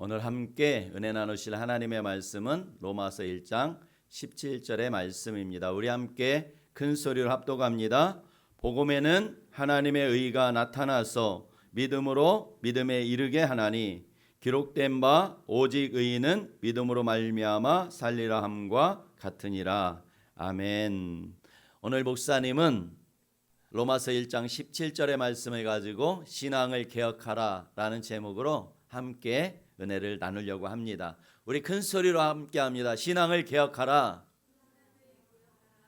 오늘 함께 은혜 나누실 하나님의 말씀은 로마서 1장 17절의 말씀입니다. 우리 함께 큰 소리로 합독합니다. 복음에는 하나님의 의가 나타나서 믿음으로 믿음에 이르게 하나니 기록된 바 오직 의인은 믿음으로 말미암아 살리라 함과 같으니라. 아멘. 오늘 목사님은 로마서 1장 17절의 말씀을 가지고 신앙을 개혁하라 라는 제목으로 함께 은혜를 나누려고 합니다. 우리 큰 소리로 함께 합니다. 신앙을 개혁하라.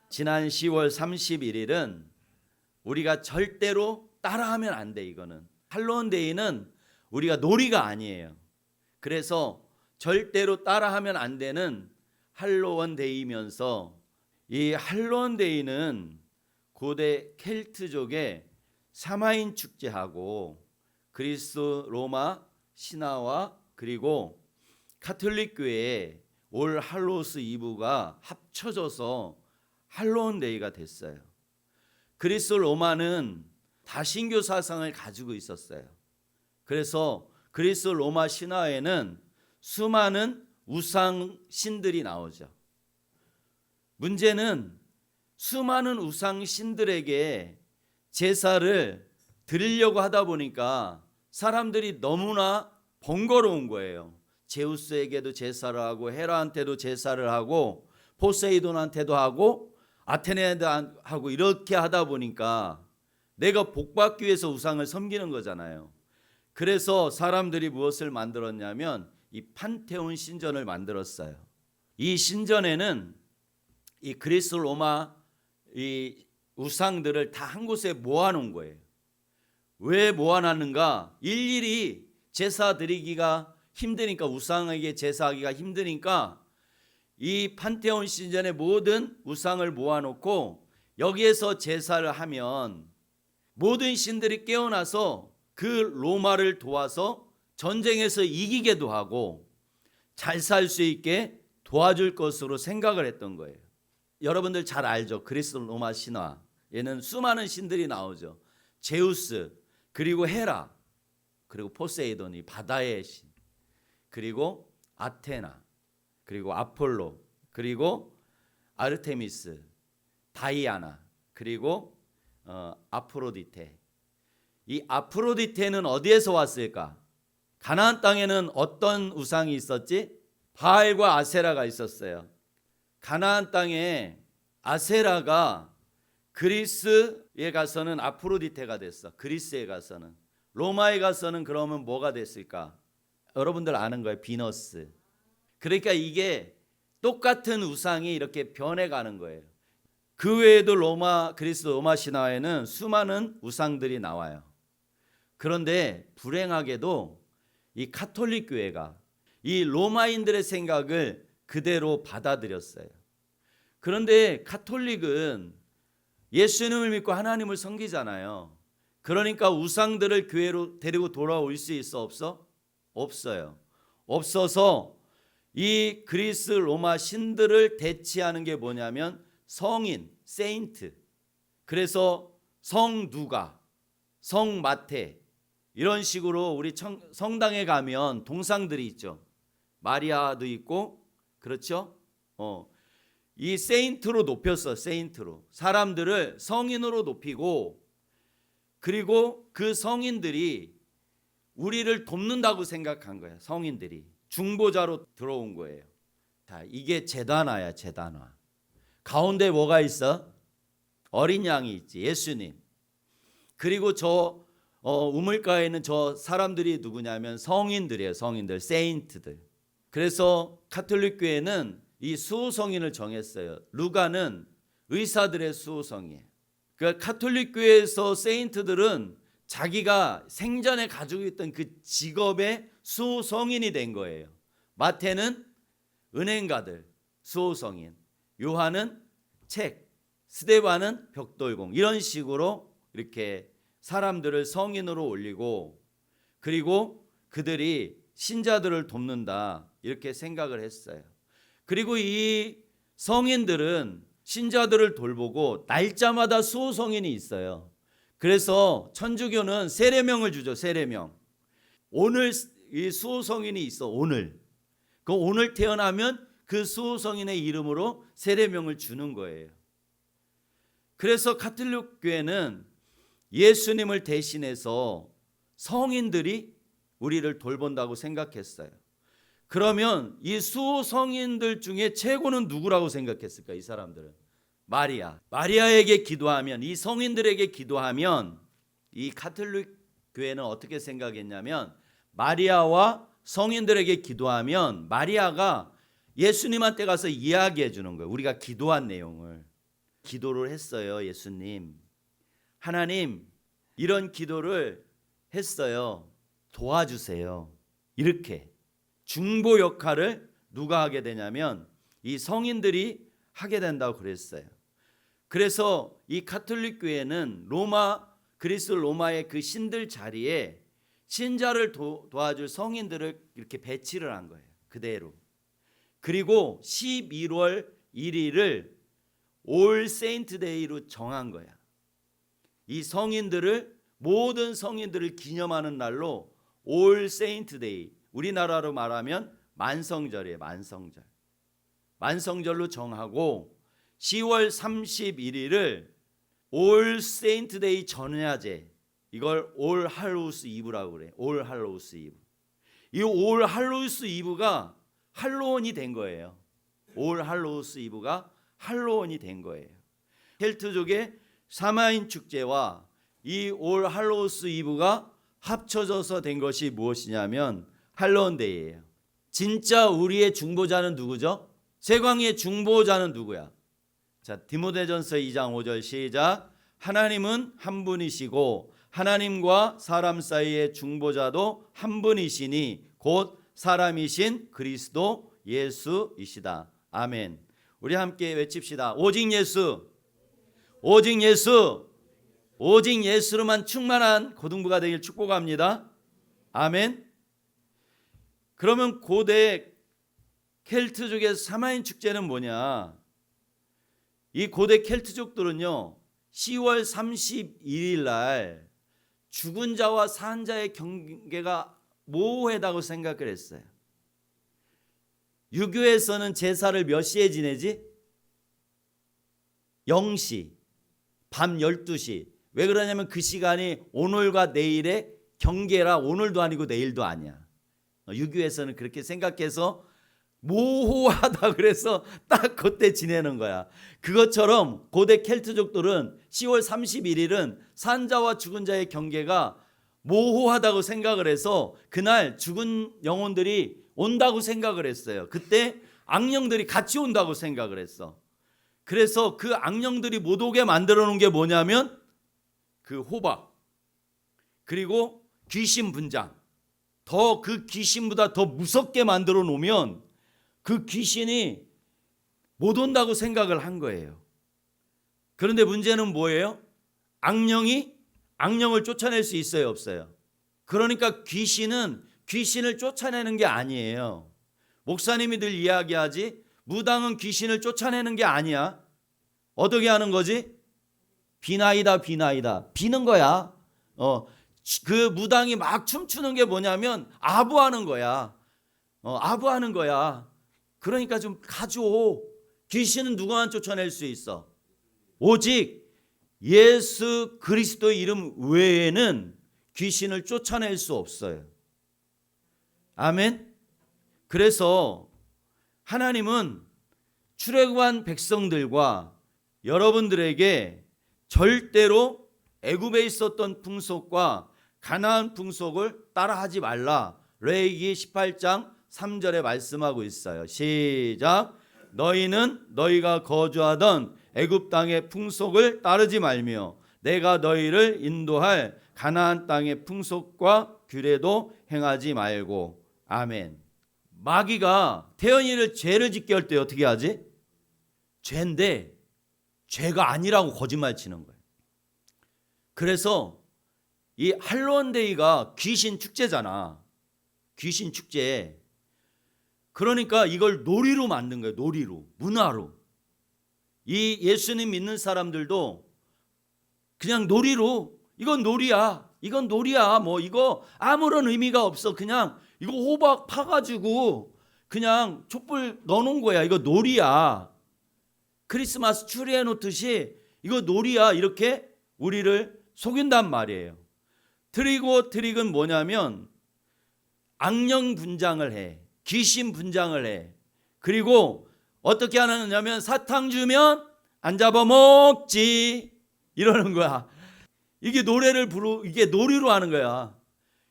지난 10월 31일은 우리가 절대로 따라하면 안 돼. 이거는 할로윈데이는 우리가 놀이가 아니에요. 그래서 절대로 따라하면 안 되는 할로윈데이면서 이 할로윈데이는 고대 켈트족의 사마인 축제하고 그리스 로마 신화와 그리고 카톨릭 교회의 올 할로우스 이브가 합쳐져서 할로윈데이가 됐어요. 그리스 로마는 다신교 사상을 가지고 있었어요. 그래서 그리스 로마 신화에는 수많은 우상 신들이 나오죠. 문제는 수많은 우상 신들에게 제사를 드리려고 하다 보니까 사람들이 너무나 번거로운 거예요. 제우스에게도 제사를 하고 헤라한테도 제사를 하고 포세이돈한테도 하고 아테네도 하고 이렇게 하다 보니까 내가 복받기 위해서 우상을 섬기는 거잖아요. 그래서 사람들이 무엇을 만들었냐면 이 판테온 신전을 만들었어요. 이 신전에는 이 그리스 로마 이 우상들을 다 한 곳에 모아놓은 거예요. 왜 모아놨는가? 일일이 제사 드리기가 힘드니까, 우상에게 제사하기가 힘드니까 이 판테온 신전의 모든 우상을 모아놓고 여기에서 제사를 하면 모든 신들이 깨어나서 그 로마를 도와서 전쟁에서 이기게도 하고 잘 살 수 있게 도와줄 것으로 생각을 했던 거예요. 여러분들 잘 알죠? 그리스 로마 신화 얘는 수많은 신들이 나오죠. 제우스, 그리고 헤라, 그리고 포세이돈이 바다의 신, 그리고 아테나, 그리고 아폴로, 그리고 아르테미스, 다이아나, 그리고 아프로디테. 이 아프로디테는 어디에서 왔을까? 가나안 땅에는 어떤 우상이 있었지? 바알과 아세라가 있었어요. 가나안 땅에 아세라가 그리스에 가서는 아프로디테가 됐어. 그리스에 가서는. 로마에 가서는 그러면 뭐가 됐을까? 여러분들 아는 거예요. 비너스. 그러니까 이게 똑같은 우상이 이렇게 변해가는 거예요. 그 외에도 그리스 로마 신화에는 수많은 우상들이 나와요. 그런데 불행하게도 이 카톨릭 교회가 이 로마인들의 생각을 그대로 받아들였어요. 그런데 카톨릭은 예수님을 믿고 하나님을 섬기잖아요. 그러니까 우상들을 교회로 데리고 돌아올 수 있어 없어? 없어요. 없어서 이 그리스 로마 신들을 대치하는 게 뭐냐면 성인, 세인트. 그래서 성 누가, 성 마테 이런 식으로 우리 성당에 가면 동상들이 있죠. 마리아도 있고 그렇죠? 이 세인트로 높였어. 세인트로 사람들을 성인으로 높이고, 그리고 그 성인들이 우리를 돕는다고 생각한 거예요. 성인들이 중보자로 들어온 거예요. 자, 이게 제단화야. 제단화. 가운데 뭐가 있어? 어린 양이 있지. 예수님. 그리고 저 우물가에 있는 저 사람들이 누구냐면 성인들이에요. 성인들, 세인트들. 그래서 카톨릭 교회는 이 수호성인을 정했어요. 루가는 의사들의 수호성이에요. 그러니까 카톨릭 교회에서 세인트들은 자기가 생전에 가지고 있던 그 직업의 수호성인이 된 거예요. 마태는 은행가들 수호성인, 요한은 책, 스데반은 벽돌공, 이런 식으로 이렇게 사람들을 성인으로 올리고, 그리고 그들이 신자들을 돕는다 이렇게 생각을 했어요. 그리고 이 성인들은 신자들을 돌보고 날짜마다 수호성인이 있어요. 그래서 천주교는 세례명을 주죠. 세례명. 오늘 이 수호성인이 있어. 오늘. 그 오늘 태어나면 그 수호성인의 이름으로 세례명을 주는 거예요. 그래서 가톨릭 교회는 예수님을 대신해서 성인들이 우리를 돌본다고 생각했어요. 그러면 이 수호성인들 중에 최고는 누구라고 생각했을까? 이 사람들은 마리아에게 기도하면, 이 성인들에게 기도하면, 이 가톨릭 교회는 어떻게 생각했냐면, 마리아와 성인들에게 기도하면 마리아가 예수님한테 가서 이야기해 주는 거예요. 우리가 기도한 내용을. 기도를 했어요. 예수님, 하나님 이런 기도를 했어요. 도와주세요. 이렇게 중보 역할을 누가 하게 되냐면 이 성인들이 하게 된다고 그랬어요. 그래서 이 가톨릭 교회는 그리스 로마의 그 신들 자리에 신자를 도와줄 성인들을 이렇게 배치를 한 거예요. 그대로. 그리고 11월 1일을 올 세인트 데이로 정한 거야. 이 모든 성인들을 기념하는 날로 올 세인트 데이, 우리나라로 말하면 만성절이에요. 만성절로 정하고 10월 31일을 올 세인트 데이 전야제, 이걸 올 할로우스 이브라고 그래. 올 할로우스 이브. 이 올 할로우스 이브가 할로원이 된 거예요. 올 할로우스 이브가 할로원이 된 거예요. 켈트족의 사마인 축제와 이 올 할로우스 이브가 합쳐져서 된 것이 무엇이냐면 할로운 데이예요. 진짜 우리의 중보자는 누구죠? 세광의 중보자는 누구야? 자, 디모데전서 2장 5절 시작. 하나님은 한 분이시고 하나님과 사람 사이의 중보자도 한 분이시니 곧 사람이신 그리스도 예수이시다. 아멘. 우리 함께 외칩시다. 오직 예수, 오직 예수, 오직 예수로만 충만한 고등부가 되길 축복합니다. 아멘. 그러면 고대 켈트족의 사마인 축제는 뭐냐? 이 고대 켈트족들은요 10월 31일 날 죽은 자와 산 자의 경계가 모호하다고 생각을 했어요. 유교에서는 제사를 몇 시에 지내지? 0시, 밤 12시. 왜 그러냐면 그 시간이 오늘과 내일의 경계라. 오늘도 아니고 내일도 아니야. 유교에서는 그렇게 생각해서 모호하다 그래서 딱 그때 지내는 거야. 그것처럼 고대 켈트족들은 10월 31일은 산자와 죽은 자의 경계가 모호하다고 생각을 해서 그날 죽은 영혼들이 온다고 생각을 했어요. 그때 악령들이 같이 온다고 생각을 했어. 그래서 그 악령들이 못 오게 만들어 놓은 게 뭐냐면 그 호박, 그리고 귀신 분장. 더 그 귀신보다 더 무섭게 만들어 놓으면 그 귀신이 못 온다고 생각을 한 거예요. 그런데 문제는 뭐예요? 악령을 쫓아낼 수 있어요, 없어요? 그러니까 귀신을 쫓아내는 게 아니에요. 목사님이 늘 이야기하지, 무당은 귀신을 쫓아내는 게 아니야. 어떻게 하는 거지? 비나이다. 비는 거야. 그 무당이 막 춤추는 게 뭐냐면 아부하는 거야. 아부하는 거야. 그러니까 좀 가져. 귀신은 누가만 쫓아낼 수 있어? 오직 예수 그리스도의 이름 외에는 귀신을 쫓아낼 수 없어요. 아멘. 그래서 하나님은 출애굽한 백성들과 여러분들에게 절대로 애굽에 있었던 풍속과 가나안 풍속을 따라하지 말라. 레위기 18장 3절에 말씀하고 있어요. 시작. 너희는 너희가 거주하던 애굽 땅의 풍속을 따르지 말며 내가 너희를 인도할 가나안 땅의 풍속과 규례도 행하지 말고. 아멘. 마귀가 태연이를 죄를 짓게 할 때 어떻게 하지? 죄인데 죄가 아니라고 거짓말 치는 거예요. 그래서 이 할로원데이가 귀신 축제잖아. 귀신 축제. 그러니까 이걸 놀이로 만든 거예요. 놀이로, 문화로. 이 예수님 믿는 사람들도 그냥 놀이로, 이건 놀이야. 뭐 이거 아무런 의미가 없어. 그냥 이거 호박 파가지고 그냥 촛불 넣어놓은 거야. 이거 놀이야. 크리스마스 추리 해놓듯이 이거 놀이야. 이렇게 우리를 속인단 말이에요. 트릭은 뭐냐면 악령 분장을 해. 귀신 분장을 해. 그리고 어떻게 하느냐면 사탕 주면 안 잡아먹지 이러는 거야. 이게 이게 놀이로 하는 거야.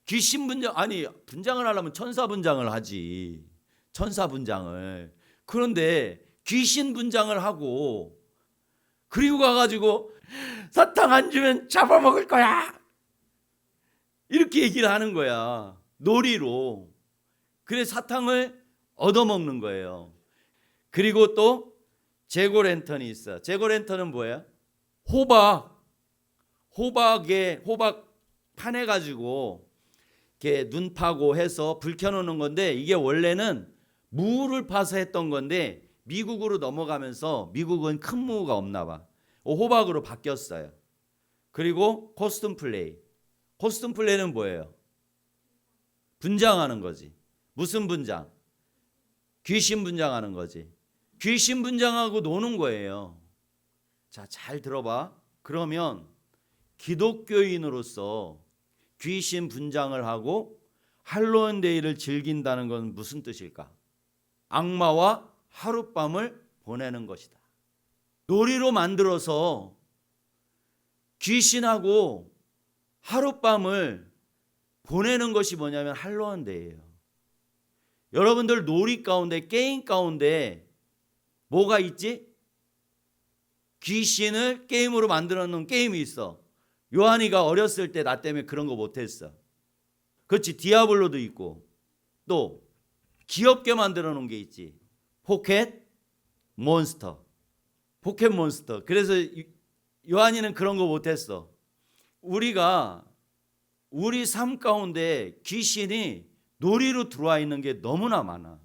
귀신 분장, 아니 분장을 하려면 천사 분장을 하지. 천사 분장을. 그런데 귀신 분장을 하고 그리고 가가지고 사탕 안 주면 잡아먹을 거야 이렇게 얘기를 하는 거야. 놀이로. 그래 사탕을 얻어먹는 거예요. 그리고 또 재고랜턴이 있어. 재고랜턴은 뭐예요? 호박 파내가지고 이렇게 눈 파고 해서 불 켜놓는 건데 이게 원래는 무를 파서 했던 건데 미국으로 넘어가면서 미국은 큰 무가 없나 봐. 호박으로 바뀌었어요. 그리고 코스튬 플레이. 코스튬 플레이는 뭐예요? 분장하는 거지. 무슨 분장? 귀신 분장하는 거지. 귀신 분장하고 노는 거예요. 자, 잘 들어봐. 그러면 기독교인으로서 귀신 분장을 하고 할로윈데이를 즐긴다는 건 무슨 뜻일까? 악마와 하룻밤을 보내는 것이다. 놀이로 만들어서 귀신하고 하룻밤을 보내는 것이 뭐냐면 할로윈데이예요. 여러분들 놀이 가운데, 게임 가운데 뭐가 있지? 귀신을 게임으로 만들어 놓은 게임이 있어. 요한이가 어렸을 때 나 때문에 그런 거 못했어. 그렇지. 디아블로도 있고 또 귀엽게 만들어 놓은 게 있지. 포켓몬스터. 그래서 요한이는 그런 거 못했어. 우리 삶 가운데 귀신이 놀이로 들어와 있는 게 너무나 많아.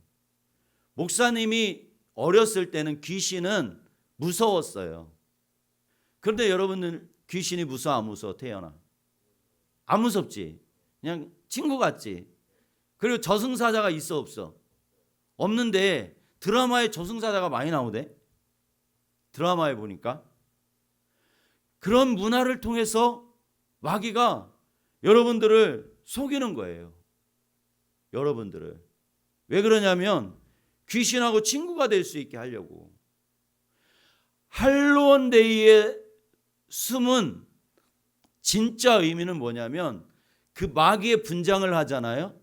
목사님이 어렸을 때는 귀신은 무서웠어요. 그런데 여러분은 귀신이 무서워 안 무서워? 태연아, 안 무섭지? 그냥 친구 같지? 그리고 저승사자가 있어 없어? 없는데 드라마에 저승사자가 많이 나오대. 드라마에 보니까 그런 문화를 통해서 마귀가 여러분들을 속이는 거예요. 여러분들을. 왜 그러냐면 귀신하고 친구가 될 수 있게 하려고. 할로윈데이의 숨은 진짜 의미는 뭐냐면 그 마귀의 분장을 하잖아요.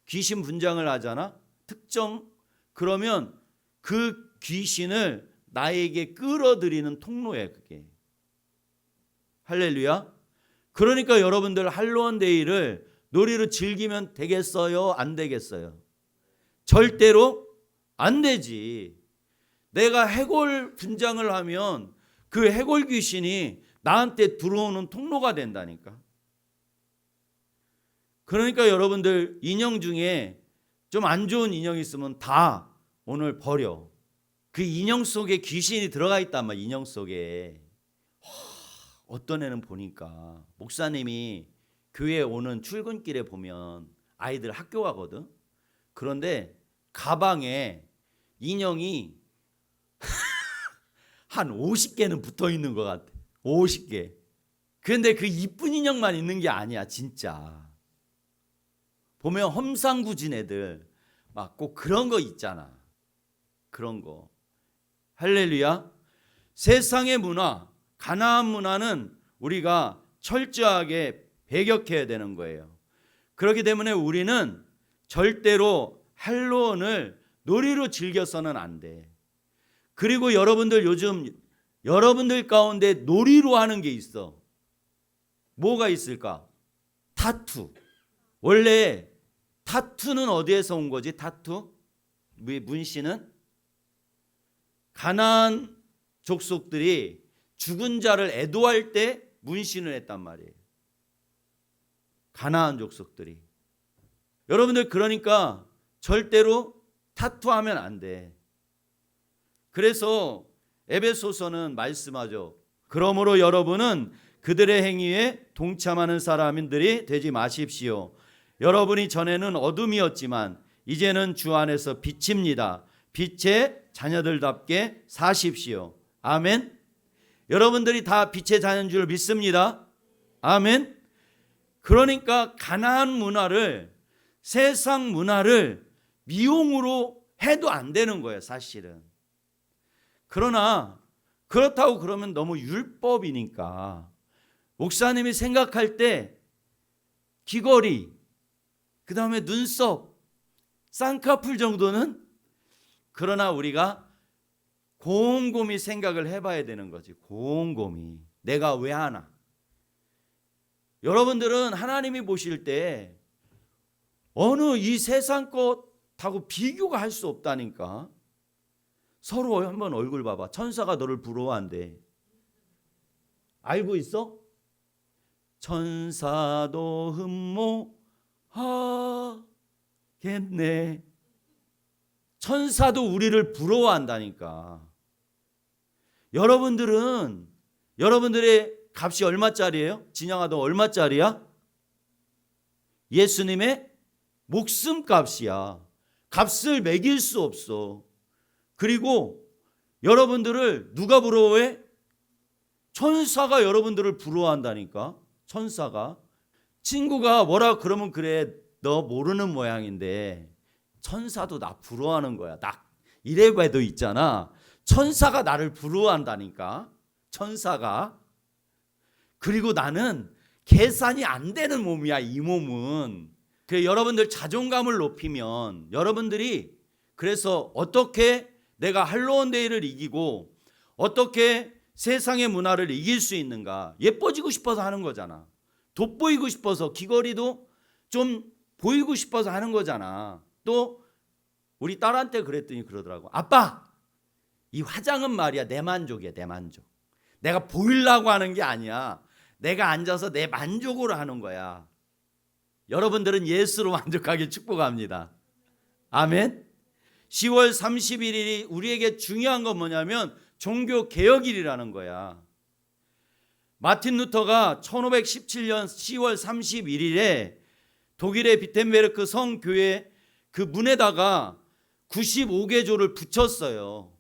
귀신 분장을 하잖아. 특정. 그러면 그 귀신을 나에게 끌어들이는 통로예요. 그게. 할렐루야. 그러니까 여러분들 할로윈데이를 놀이로 즐기면 되겠어요? 안 되겠어요? 절대로 안 되지. 내가 해골 분장을 하면 그 해골 귀신이 나한테 들어오는 통로가 된다니까. 그러니까 여러분들 인형 중에 좀 안 좋은 인형이 있으면 다 오늘 버려. 그 인형 속에 귀신이 들어가 있단 말이야. 인형 속에. 어떤 애는 보니까 목사님이 교회에 오는 출근길에 보면 아이들 학교 가거든. 그런데 가방에 인형이 한 50개는 붙어 있는 것 같아. 50개. 그런데 그 이쁜 인형만 있는 게 아니야. 진짜. 보면 험상궂은 애들 막 꼭 그런 거 있잖아. 그런 거. 할렐루야. 세상의 문화, 가나안 문화는 우리가 철저하게 배격해야 되는 거예요. 그렇기 때문에 우리는 절대로 할로윈을 놀이로 즐겨서는 안 돼. 그리고 여러분들 요즘 여러분들 가운데 놀이로 하는 게 있어. 뭐가 있을까? 타투. 원래 타투는 어디에서 온 거지? 타투? 문신은? 가나안 족속들이 죽은 자를 애도할 때 문신을 했단 말이에요. 가나안 족속들이. 여러분들 그러니까 절대로 타투하면 안 돼. 그래서 에베소서는 말씀하죠. 그러므로 여러분은 그들의 행위에 동참하는 사람들이 되지 마십시오. 여러분이 전에는 어둠이었지만 이제는 주 안에서 빛입니다. 빛의 자녀들답게 사십시오. 아멘. 여러분들이 다 빛의 자녀인 줄 믿습니다. 아멘. 그러니까 가나안 문화를, 세상 문화를 미용으로 해도 안 되는 거예요, 사실은. 그러나 그렇다고 그러면 너무 율법이니까 목사님이 생각할 때 귀걸이, 그 다음에 눈썹, 쌍꺼풀 정도는, 그러나 우리가 곰곰이 생각을 해봐야 되는 거지. 곰곰이 내가 왜 하나. 여러분들은 하나님이 보실 때 어느 이 세상 것하고 비교가 할 수 없다니까. 서로 한번 얼굴 봐봐. 천사가 너를 부러워한대. 알고 있어? 천사도 흠모하겠네. 천사도 우리를 부러워한다니까. 여러분들의 값이 얼마짜리예요? 진영아, 너 얼마짜리야? 예수님의 목숨값이야. 값을 매길 수 없어. 그리고 여러분들을 누가 부러워해? 천사가 여러분들을 부러워한다니까. 천사가. 친구가 뭐라 그러면 그래, 너 모르는 모양인데 천사도 나 부러워하는 거야. 나 이래봐도 있잖아. 천사가 나를 부러워한다니까. 천사가. 그리고 나는 계산이 안 되는 몸이야, 이 몸은. 그래, 여러분들 자존감을 높이면, 여러분들이 그래서 어떻게 내가 할로원데이를 이기고 어떻게 세상의 문화를 이길 수 있는가? 예뻐지고 싶어서 하는 거잖아. 돋보이고 싶어서, 귀걸이도 좀 보이고 싶어서 하는 거잖아. 또 우리 딸한테 그랬더니 그러더라고. 아빠, 이 화장은 말이야 내 만족이야, 내 만족. 내가 보이려고 하는 게 아니야. 내가 앉아서 내 만족으로 하는 거야. 여러분들은 예수로 만족하길 축복합니다. 아멘. 10월 31일이 우리에게 중요한 건 뭐냐면 종교 개혁일이라는 거야. 마틴 루터가 1517년 10월 31일에 독일의 비텐베르크 성교회 그 문에다가 95개조를 붙였어요.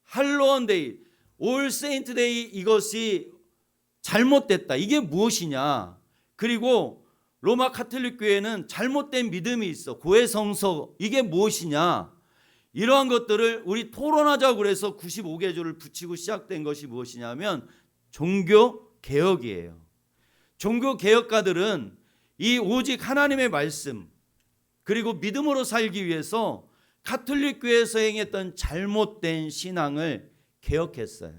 할로원데이, 올 세인트 데이, 이것이 잘못됐다. 이게 무엇이냐? 그리고 로마 카톨릭 교회는 잘못된 믿음이 있어. 고해성서, 이게 무엇이냐? 이러한 것들을 우리 토론하자고 그래서 95개조를 붙이고 시작된 것이 무엇이냐면 종교 개혁이에요. 종교 개혁가들은 이 오직 하나님의 말씀 그리고 믿음으로 살기 위해서 카톨릭 교회에서 행했던 잘못된 신앙을 개혁했어요.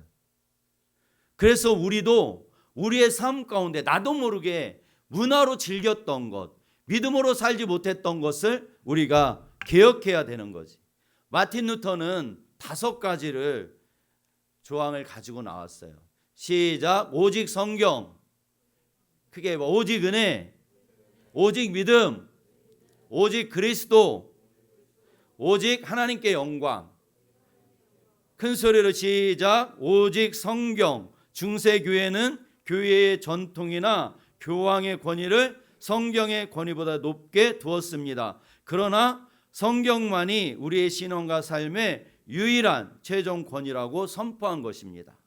그래서 우리도 우리의 삶 가운데 나도 모르게 문화로 즐겼던 것, 믿음으로 살지 못했던 것을 우리가 개혁해야 되는 거지. 마틴 루터는 5가지를 조항을 가지고 나왔어요. 시작. 오직 성경, 크게 오직 은혜, 오직 믿음, 오직 그리스도, 오직 하나님께 영광. 큰 소리로 시작. 오직 성경. 중세교회는 교회의 전통이나 교황의 권위를 성경의 권위보다 높게 두었습니다. 그러나 성경만이 우리의 신앙과 삶의 유일한 최종 권위라고 선포한 것입니다.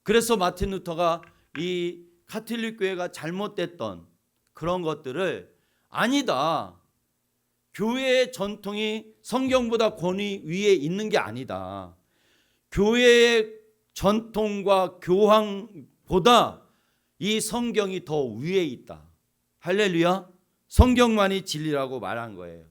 그래서 마틴 루터가 이 카톨릭 교회가 잘못됐던 그런 것들을 아니다. 교회의 전통이 성경보다 권위 위에 있는 게 아니다. 교회의 전통과 교황보다 이 성경이 더 위에 있다. 할렐루야. 성경만이 진리라고 말한 거예요.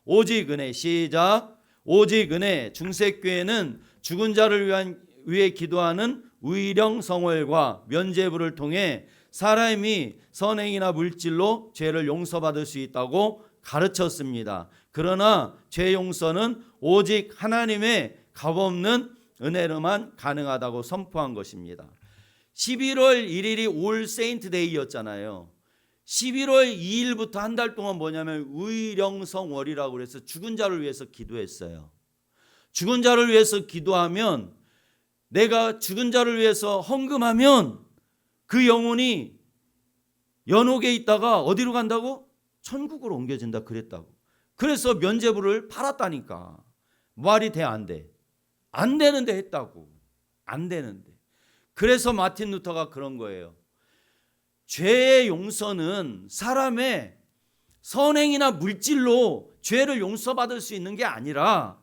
오직 은혜. 시작. 오직 은혜. 중세교회는 죽은 자를 위해 기도하는 의령성월과 면죄부를 통해 사람이 선행이나 물질로 죄를 용서받을 수 있다고 가르쳤습니다. 그러나 죄 용서는 오직 하나님의 값없는 은혜로만 가능하다고 선포한 것입니다. 11월 1일이 올 세인트 데이였잖아요. 11월 2일부터 한 달 동안 뭐냐면 의령성월이라고 그래서 죽은 자를 위해서 기도했어요. 죽은 자를 위해서 기도하면, 내가 죽은 자를 위해서 헌금하면 그 영혼이 연옥에 있다가 어디로 간다고? 천국으로 옮겨진다 그랬다고. 그래서 면죄부를 팔았다니까. 말이 돼, 안 돼? 안 되는데 했다고. 안 되는데. 그래서 마틴 루터가 그런 거예요. 죄의 용서는 사람의 선행이나 물질로 죄를 용서받을 수 있는 게 아니라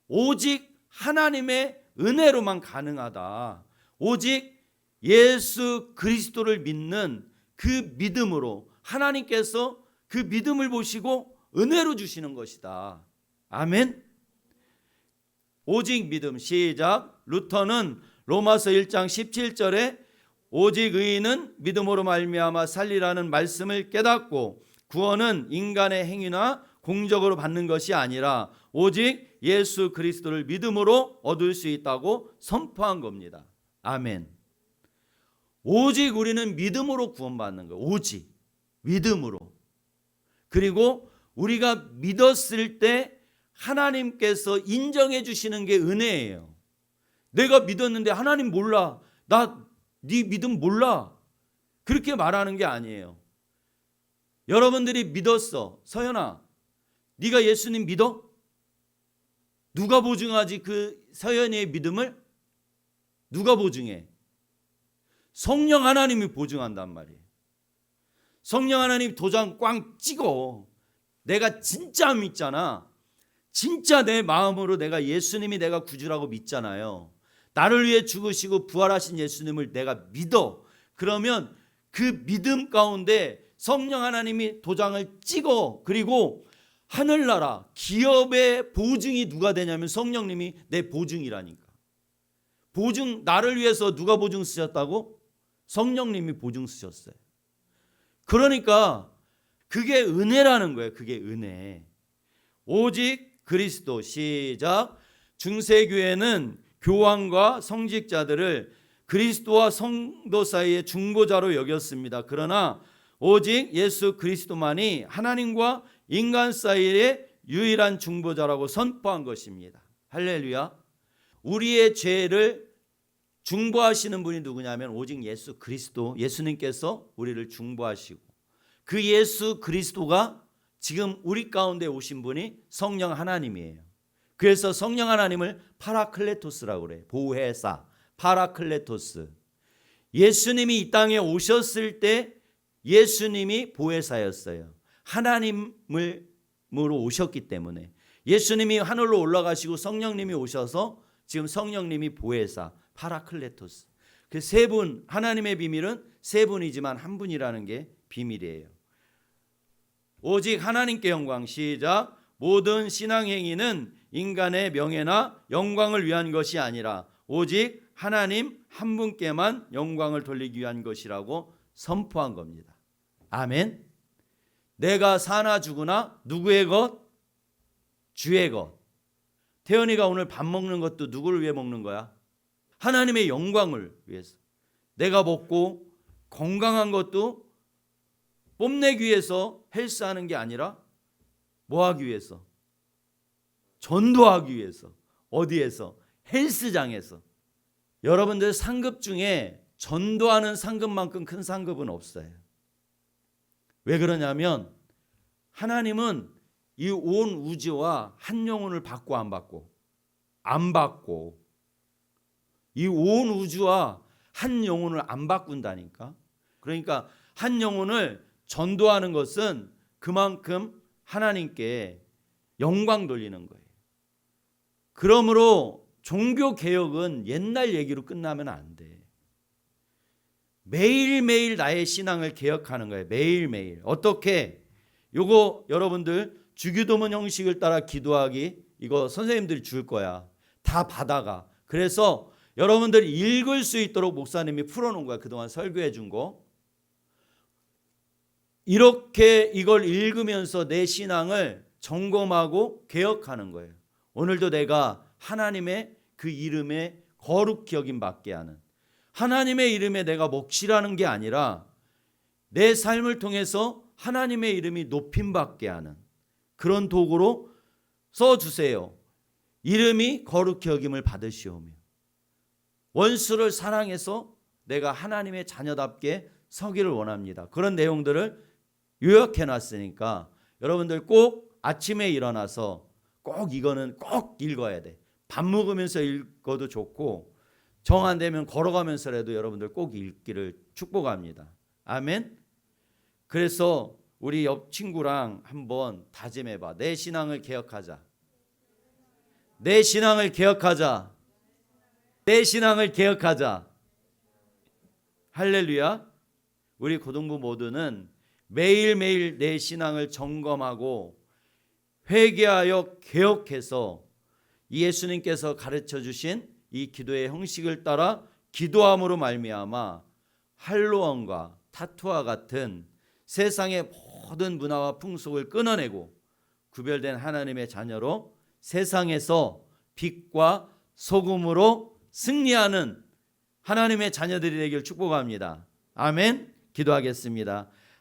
오직 하나님의 은혜로만 가능하다. 오직 예수 그리스도를 믿는 그 믿음으로 하나님께서 그 믿음을 보시고 은혜로 주시는 것이다. 아멘. 오직 믿음. 시작. 루터는 로마서 1장 17절에 오직 의인은 믿음으로 말미암아 살리라는 말씀을 깨닫고 구원은 인간의 행위나 공적으로 받는 것이 아니라 오직 예수 그리스도를 믿음으로 얻을 수 있다고 선포한 겁니다. 아멘. 오직 우리는 믿음으로 구원받는 거예요. 오직 믿음으로. 그리고 우리가 믿었을 때 하나님께서 인정해 주시는 게 은혜예요. 내가 믿었는데 하나님 몰라. 나 네 믿음 몰라. 그렇게 말하는 게 아니에요. 여러분들이 믿었어. 서연아, 네가 예수님 믿어? 누가 보증하지 그 서연이의 믿음을? 누가 보증해? 성령 하나님이 보증한단 말이에요. 성령 하나님 도장 꽝 찍어. 내가 진짜 믿잖아. 진짜 내 마음으로 내가 예수님이 내가 구주라고 믿잖아요. 나를 위해 죽으시고 부활하신 예수님을 내가 믿어. 그러면 그 믿음 가운데 성령 하나님이 도장을 찍어. 그리고 하늘나라 기업의 보증이 누가 되냐면 성령님이 내 보증이라니까. 보증, 나를 위해서 누가 보증 쓰셨다고? 성령님이 보증 쓰셨어요. 그러니까 그게 은혜라는 거예요. 그게 은혜. 오직 그리스도. 시작. 중세교회는 교황과 성직자들을 그리스도와 성도 사이의 중보자로 여겼습니다. 그러나 오직 예수 그리스도만이 하나님과 인간 사이의 유일한 중보자라고 선포한 것입니다. 할렐루야. 우리의 죄를 중보하시는 분이 누구냐면 오직 예수 그리스도, 예수님께서 우리를 중보하시고 그 예수 그리스도가 지금 우리 가운데 오신 분이 성령 하나님이에요. 그래서 성령 하나님을 파라클레토스라고 그래요. 보혜사, 파라클레토스. 예수님이 이 땅에 오셨을 때 예수님이 보혜사였어요. 하나님으로 오셨기 때문에. 예수님이 하늘로 올라가시고 성령님이 오셔서 지금 성령님이 보혜사, 파라클레토스. 그 세 분, 하나님의 비밀은 세 분이지만 한 분이라는 게 비밀이에요. 오직 하나님께 영광. 시작. 모든 신앙행위는 인간의 명예나 영광을 위한 것이 아니라 오직 하나님 한 분께만 영광을 돌리기 위한 것이라고 선포한 겁니다. 아멘. 내가 사나 죽으나 누구의 것? 주의 것. 태연이가 오늘 밥 먹는 것도 누구를 위해 먹는 거야? 하나님의 영광을 위해서. 내가 먹고 건강한 것도 뽐내기 위해서 헬스하는 게 아니라 뭐 하기 위해서? 전도하기 위해서. 어디에서? 헬스장에서. 여러분들 상급 중에 전도하는 상급만큼 큰 상급은 없어요. 왜 그러냐면 하나님은 이 온 우주와 한 영혼을 받고 안 받고? 안 받고. 이 온 우주와 한 영혼을 안 바꾼다니까. 그러니까 한 영혼을 전도하는 것은 그만큼 하나님께 영광 돌리는 거예요. 그러므로 종교개혁은 옛날 얘기로 끝나면 안 돼. 매일매일 나의 신앙을 개혁하는 거예요. 매일매일. 어떻게? 요거 여러분들 주기도문 형식을 따라 기도하기 이거 선생님들이 줄 거야. 다 받아가. 그래서 여러분들이 읽을 수 있도록 목사님이 풀어놓은 거야. 그동안 설교해 준 거. 이렇게 이걸 읽으면서 내 신앙을 점검하고 개혁하는 거예요. 오늘도 내가 하나님의 그 이름에 거룩히 여김 받게 하는, 하나님의 이름에 내가 먹칠하는 게 아니라 내 삶을 통해서 하나님의 이름이 높임 받게 하는 그런 도구로 써주세요. 이름이 거룩히 여김을 받으시오며 원수를 사랑해서 내가 하나님의 자녀답게 서기를 원합니다. 그런 내용들을 요약해 놨으니까 여러분들 꼭 아침에 일어나서 꼭 이거는 꼭 읽어야 돼. 밥 먹으면서 읽어도 좋고 정 안 되면 걸어가면서라도 여러분들 꼭 읽기를 축복합니다. 아멘. 그래서 우리 옆 친구랑 한번 다짐해봐. 내 신앙을 개혁하자. 내 신앙을 개혁하자. 내 신앙을 개혁하자. 할렐루야. 우리 고등부 모두는 매일매일 내 신앙을 점검하고 회개하여 개혁해서 예수님께서 가르쳐 주신 이 기도의 형식을 따라 기도함으로 말미암아 할로원과 타투와 같은 세상의 모든 문화와 풍속을 끊어내고 구별된 하나님의 자녀로 세상에서 빛과 소금으로 승리하는 하나님의 자녀들이 되길 축복합니다. 아멘. 기도하겠습니다.